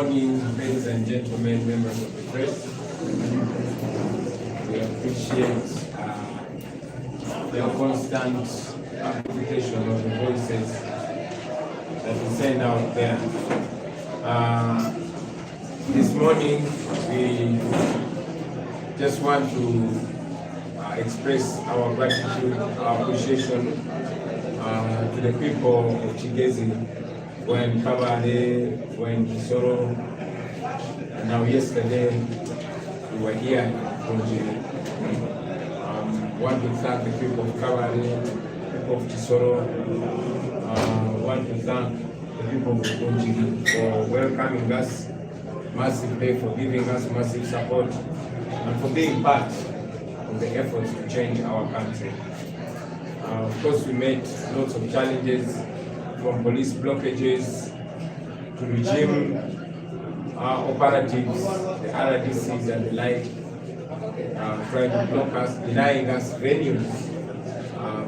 morning, ladies and gentlemen, members of the press. We appreciate your constant amplification of the voices that we send out there. This morning, we just want to express our gratitude, our appreciation to the people of Chigezi, when Kabale, when Kisoro, and now yesterday we were here in Konji. Want to thank the people of Kabale, people of Kisoro. Want to thank the people of Konji for welcoming us massively, for giving us massive support, and for being part of the efforts to change our country. Of course, we met lots of challenges, from police blockages to regime operatives, the RDCs and the like, trying to block us, denying us venues.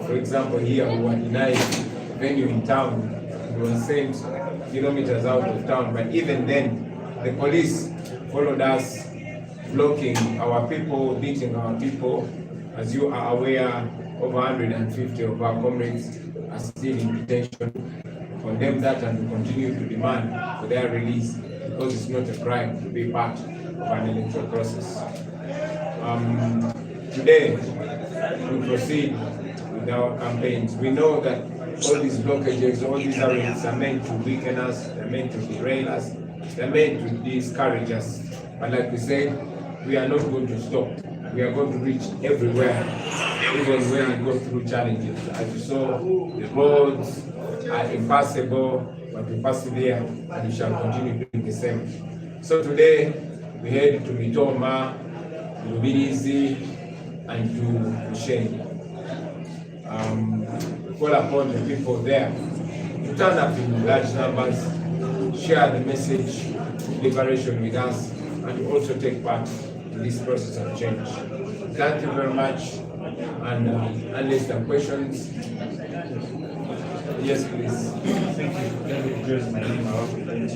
For example, here we were denied a venue in town. We were sent kilometers out of town, but even then, the police followed us, blocking our people, beating our people. As you are aware, over 150 of our comrades are still in detention. Condemn that and we continue to demand for their release, because it's not a crime to be part of an electoral process. Today, we proceed with our campaigns. We know that all these blockages, all these arrests are meant to weaken us, they're meant to derail us, they're meant to discourage us. But like we said, we are not going to stop. We are going to reach everywhere, even when we go through challenges. As you saw, the roads are impassable, but we persevere and we shall continue doing the same. So today, we head to Mitoma, to Lubirizi, and to Sheni. Call upon the people there to turn up in large numbers, share the message of liberation with us, and to also take part in this process of change. Thank you very much, and unless there are questions, yes, please. Thank you. My name is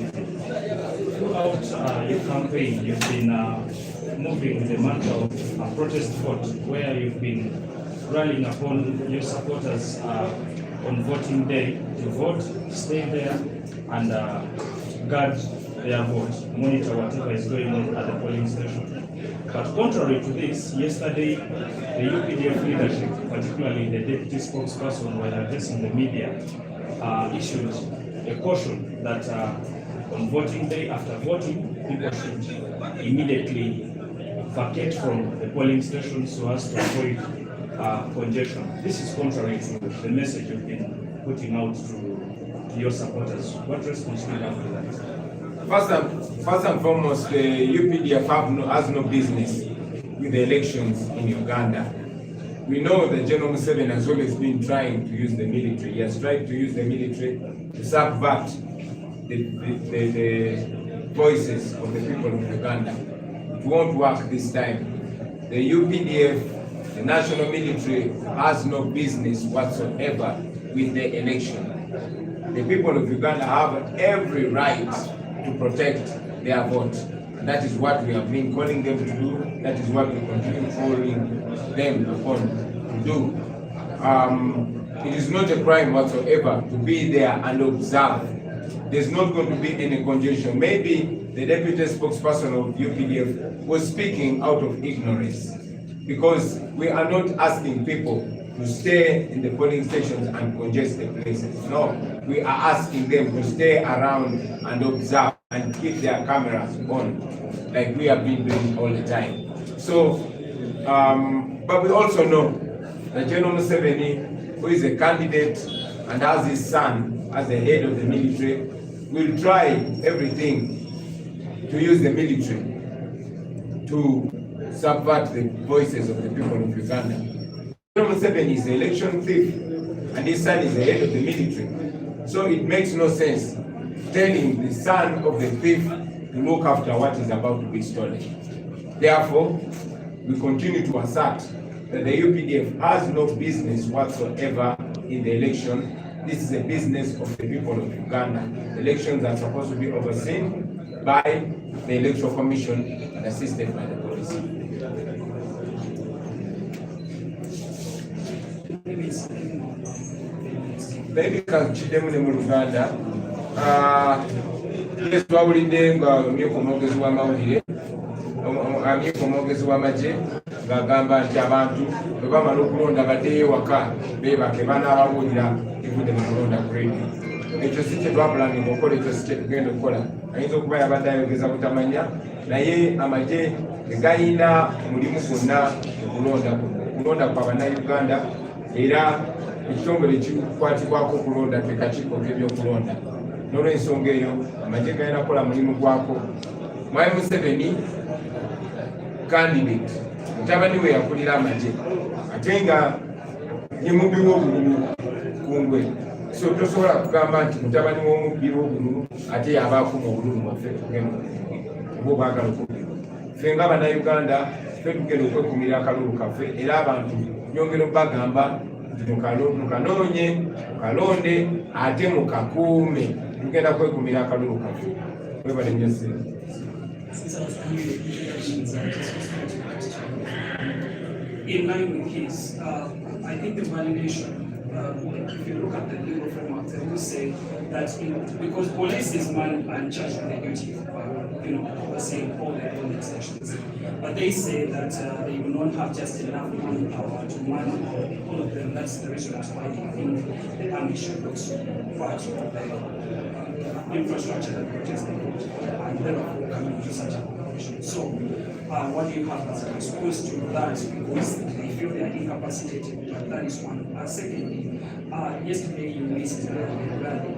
Throughout your campaign, you've been moving the mantra of a protest vote, where you've been rallying upon your supporters on voting day to vote, stay there, and guard their vote, monitor whatever is going on at the polling station. But contrary to this, yesterday the UPDF leadership, particularly the deputy spokesperson, when addressing the media, issued a caution that on voting day, after voting, people should immediately vacate from the polling stations so as to avoid congestion. This is contrary to the message you've been putting out to your supporters. What response do you have to that? First and foremost, the UPDF has no business with the elections in Uganda. We know that General Museveni has always been trying to use the military. He has tried to use the military to subvert the voices of the people of Uganda. It won't work this time. The UPDF, the national military, has no business whatsoever with the election. The people of Uganda have every right to protect their vote. And that is what we have been calling them to do. That is what we continue calling them upon to do. It is not a crime whatsoever to be there and observe. There's not going to be any congestion. Maybe the deputy spokesperson of UPDF was speaking out of ignorance, because we are not asking people to stay in the polling stations and congest the places. No, we are asking them to stay around and observe and keep their cameras on, like we have been doing all the time. So, but we also know that General Museveni, who is a candidate and has his son as the head of the military, will try everything to use the military to subvert the voices of the people of Uganda. General Museveni is the election thief, and his son is the head of the military. So it makes no sense telling the son of the thief to look after what is about to be stolen. Therefore, we continue to assert that the UPDF has no business whatsoever in the election. This is a business of the people of Uganda. Elections are supposed to be overseen by the Electoral Commission and assisted by the police. Maybe kakiddemu ne mu Luganda. Yes, twawulidde nga myuka omwogezi w'amawulire myuka omwogezi w'amagye ng'agamba nti abantu bwe bamala okulonda baddeyo ewaka beebake banaababuulira evudde mu kulonda ku radio. Ekyo si kye twapulaninga okukola, ekyo si kye tugenda okukola. Ayinza okuba yabadde ayogeza butamanya, naye amagye tegayina mulimu gwonna okulonda kwa bannayuganda, era ekitongole ekikwatibwako okulonda ke kakiiko k'ebyokulonda. N'olw'ensonga eyo amagye gayina kukola mulimu gwako. Mwai Museveni candidate mutabani we yakulira amagye ate nga ye mubbi w'obululu kungwe, so tosobola kugamba nti mutabani w'omubbi w'obululu ate yabaako mu bululu bwaffe oba obwagala okubbirwa. Ffe nga bannayuganda ffe tugenda okwekumira akalulu kaffe, era abantu nyongera obbagamba nti mukanoonye mukalonde ate mukakuume, tugenda kwekumira akalulu kaffe. Webale nnyo ssente. In line with his, I think the validation, if you look at the legal framework, they will say that because police is man and charged with the duty of overseeing all the organizations, but they say that they will not have just enough manpower to man all of them. That's the reason why they think the army should also part of the infrastructure that protects the road, and therefore coming to such a conclusion. So, what do you have as a response to that? Because they feel they are incapacitated, but that is one. Secondly, yesterday you missed the rally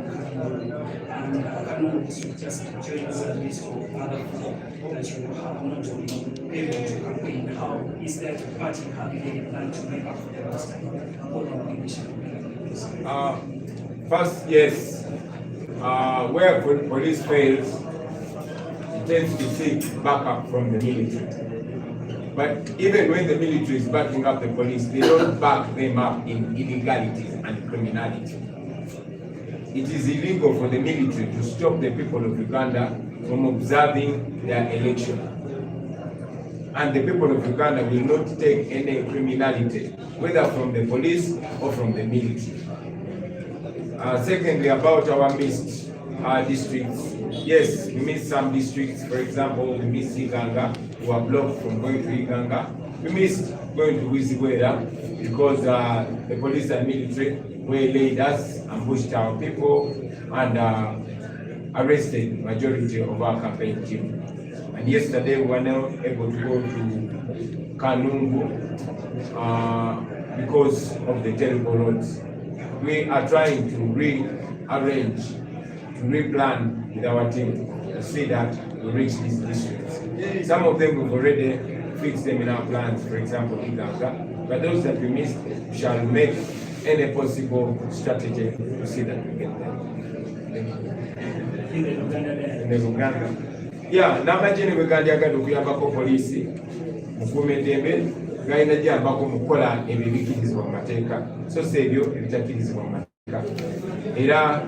and Kano district just joined the list of other people that you have not been able to campaign. How is that party having any plan to make up for the last time? First, yes, where police fails, it tends to seek backup from the military. But even when the military is backing up the police, they don't back them up in illegalities and criminality. It is illegal for the military to stop the people of Uganda from observing their election. And the people of Uganda will not take any criminality, whether from the police or from the military. Secondly, about our missed districts. Yes, we missed some districts. For example, we missed Iganga, who are blocked from going to Iganga. We missed going to Wizibwera because the police and military waylaid us, ambushed our people, and arrested majority of our campaign team. And yesterday we were not able to go to Kanungu because of the terrible roads. We are trying to rearrange, to replan with our team to see that we reach these districts. Some of them we've already fixed them in our plans, for example, Iganga, but those that we missed, we shall make any possible strategy to see that we get there. In the Uganda. Yeah, n'amagye bwe gandyagadde okuyambako poliisi mukuuma eddembe galina gyambako mu kukola ebyo ebikirizibwa mu mateeka so si ebyo ebitakirizibwa mu mateeka. Era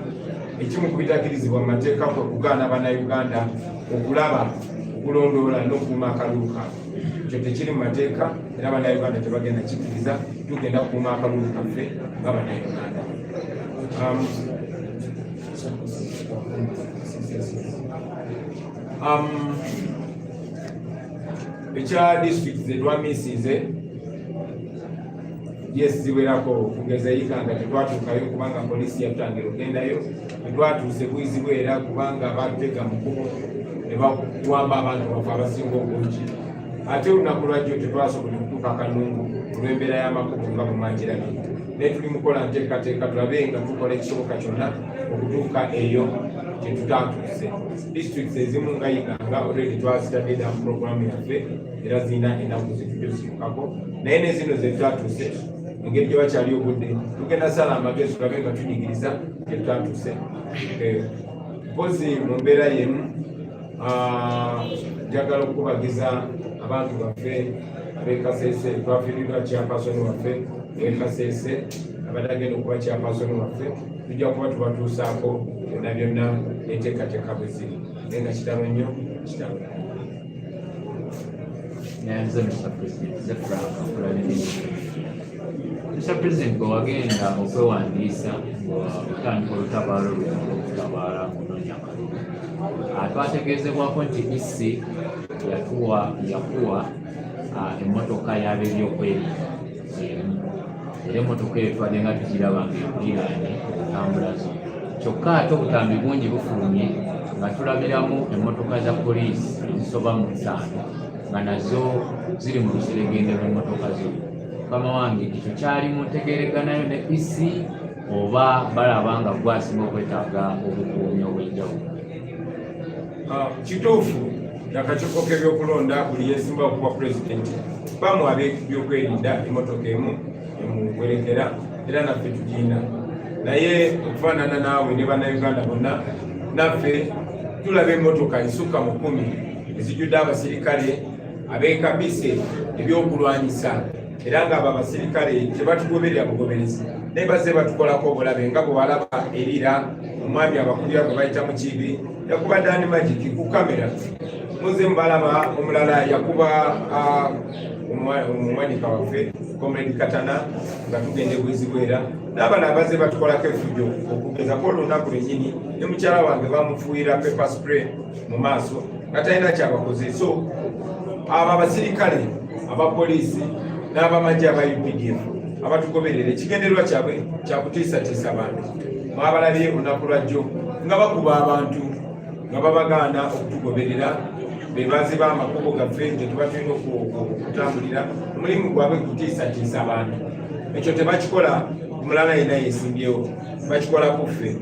ekimu ku bitakirizibwa mu mateeka kwe kugaana bannayuganda okulaba okulondoola n'okukuuma akalulu kaabwe. Ekyo tekiri mu mateeka era bannayuganda tebagenda kikiriza, tugenda kukuuma akalulu kaffe nga bannayuganda. Ekya district ze twamisize yes ziwerako okugeza Iganga tetwatuukayo kubanga poliisi yatutangira ogendayo, tetwatuuse Bwizibwera kubanga batega mukubo ne bakuwamba abantu bafe abasinga obungi. Ate olunaku lwajjo tetwasobola okutuuka Kanungu olw'embeera y'amakubo nga bwemwagirabye. Naye tuli mukola nteekateeka tulabe nga tukola ekisoboka kyonna okutuuka eyo gye tutatuuse. Districts ezimu nga Iganga already twazitadde mu programu yaffe era zirina ennaku zetujosibukako, naye ne zino ze tutatuuse engeri gye bakyali obudde tugenda sala amagezi tulabe nga tunyigiriza gye tutatuuse. Mpozi mu mbeera yemu njagala okubagiza abantu baffe ab'Ekasese, twafiiriddwa chairperson waffe ow'Ekasese abadde agenda okuba chairperson waffe, tujja kuba tubatuusaako byonna byonna enteekateeka bwe ziri. Naye nga kitalo nnyo kitambula. Mr. President, wagenda okwewandiisa okutandika olutabaalo luno olw'okutabaala kunoonya akalulu. Twategeezebwako nti isi yakuwa emmotoka y'ab'ebyokwerinda emu. Era emmotoka eyo twadde nga tukiraba ng'ekuliraanye okutambula zo. Kyokka ate obutambi bungi bufulumye nga tulabiramu emmotoka za poliisi ezisoba mu 5 nga nazo ziri mu luseregende lw'emmotoka zo. Mukama wange ekyo kyali mu ntegeeraganayo ne isi oba balaba nga gwasinga okwetaaga obukuumi obw'enjawulo? Kituufu akakiiko k'ebyokulonda buli yeesimba okuwa pulezidenti bamuwa ab'ebyokwerinda emmotoka emu emuwerekera era naffe tugirina. Naye okufaanana naawe ne bannayuganda bonna naffe tulaba emmotoka esukka mu 10 ezijjudde abasirikale abeekabise ebyokulwanyisa era ng'abo abasirikale tebatugoberera bugoberezi naye bazze batukolako obulabe nga bwe walaba erira omwami abakulira gwe bayita mu kibi yakuba Dani Magic ku kamera. Muze mubalaba omulala yakuba omumwanika waffe Comrade Katana nga tugende bwezibwera n'abana bazze batukolako efujjo okugezako olunaku lwennyini ne mukyala wange bamufuuyira pepper spray mu maaso nga talina kyabakoze. So abo abasirikale abapoliisi n'abamagye aba UPDF abatugoberera ekigendererwa kyabwe kyakutiisatiisa abantu. Mwabalabye olunaku lwajjo nga bakuba abantu nga babagaana okutugoberera bebazi b'amakubo gaffe gye tuba tulina okutambulira. Omulimu gwabwe kutiisatiisa abantu. Ekyo tebakikola mulala yenna yeesimbyewo, bakikola kuffe.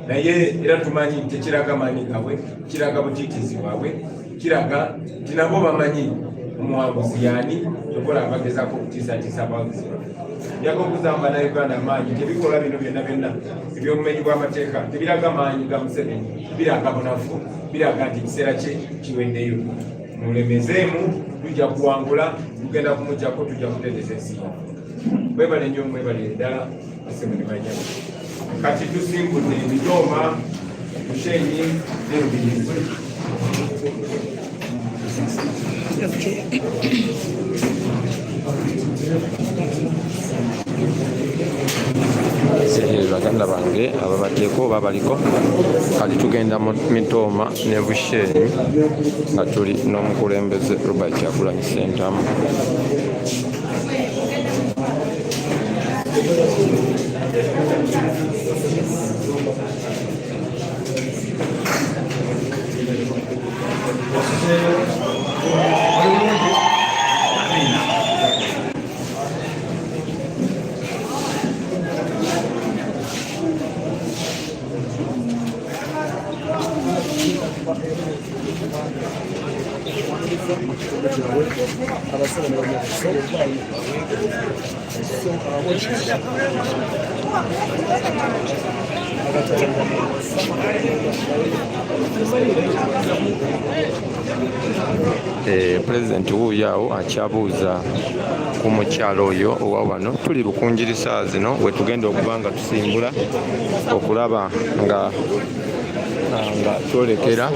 Naye era tumanyi tekiraga maanyi gaabwe, kiraga butiitiizi bwabwe, kiraga nti nabo bamanyi omuwanguzi yaani tokola abagezaako okutiisatiisa abawagizi. Njaga okugamba Uganda amaanyi tebikola bino byonna byonna eby'obumenyi bw'amateeka tebiraga maanyi ga Museveni, biraga bunafu, biraga nti ekiseera kye kiweddeyo. Mulemezeemu, tujja kuwangula, tugenda kumujjako, tujja kutereeza ensi yaffe. Mwebale nnyo, mwebale ddala, Museveni bajja. Kati tusimbudde Emitoma, Mushenyi ne Rubirizi. Baganda bange ababateeko babaliko kati tugenda mu Mitoma ne Bushenyi nga tuli n'omukulembeze Robert Kyagulanyi Ssentamu. Pulezidenti wuuyo awo akyabuuza ku mukyalo oyo owa wano. Tuli Bukunjirisa zino we tugenda okuba nga tusimbula okulaba nga twolekera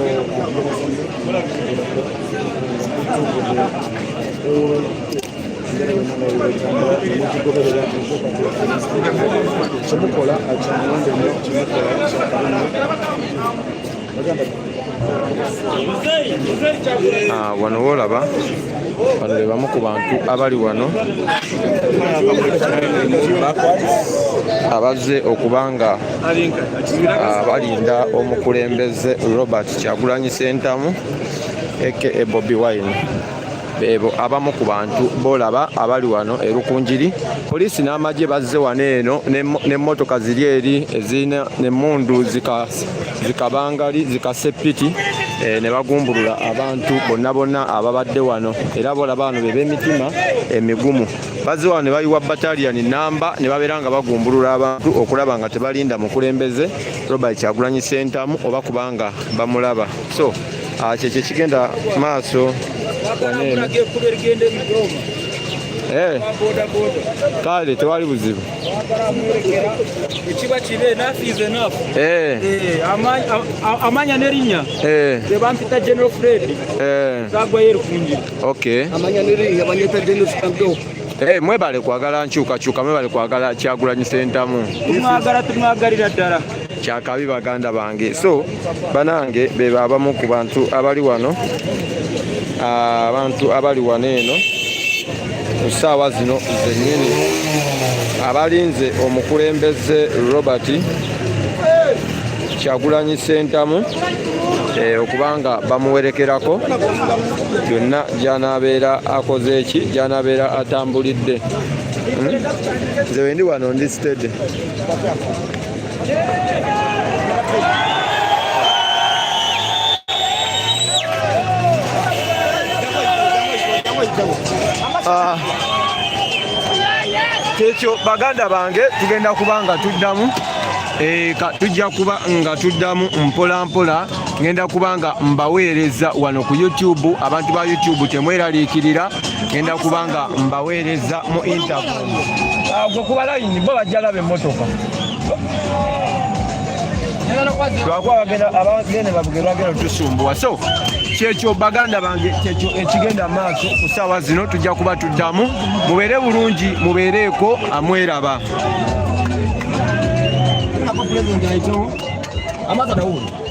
wano woolaba bano be bamu ku bantu abali wano abazze okuba nga balinda omukulembeze Robert Kyagulanyi Ssentamu aka Bobi Wine. Bebo abamu ku bantu bolaba abali wano erukunjiri. Poliisi n'amagye bazze wano eno n'emmotoka ziri eri ezirina n'emmundu zikabangali zikasepiti ne bagumbulula abantu bonna ababadde wano. Era bolaba wano b'emitima emigumu bazze wano ne bayiwa battalion namba ne babeera nga bagumbulula abantu okulaba nga tebalinda mukulembeze Robert Kyagulanyi Ssentamu oba kubanga bamulaba. So kyekyo kigenda maaso kale tewali buzibu ekiba kibe nafize nafu amanya nerinya tebampita General Fred zagwayo erukungi amanya nerinya banyeta General Stamdo mwebale kwagala nkyukakyuka mwebale kwagala Kyagulanyi Ssentamu tumwagalira ddala kyakabi baganda bange so banange beba abamu ku bantu abali wano abantu abali wano eno ku ssaawa zino zennyini abalinze omukulembeze Robert Kyagulanyi Ssentamu okubanga bamuwerekerako byonna gy'anaabeera akoze eki gy'anaabeera atambulidde nze wendi wano ndi stede kyekyo baganda bange tugenda kuba nga tuddamu tujja kuba nga tuddamu mpola mpola ngenda kuba nga mbaweereza wano ku YouTube abantu ba YouTube temweraliikirira ngenda kuba nga mbaweereza mu interview gwe kuba layini bo bajja laba emmotoka lwakuba abagenda bagenda tusumbuwa so kyekyo baganda bange kyekyo ekigenda maaso ku ssaawa zino tujja kuba tuddamu mubeere bulungi mubeereeko amweraba President Aito, amata na uru.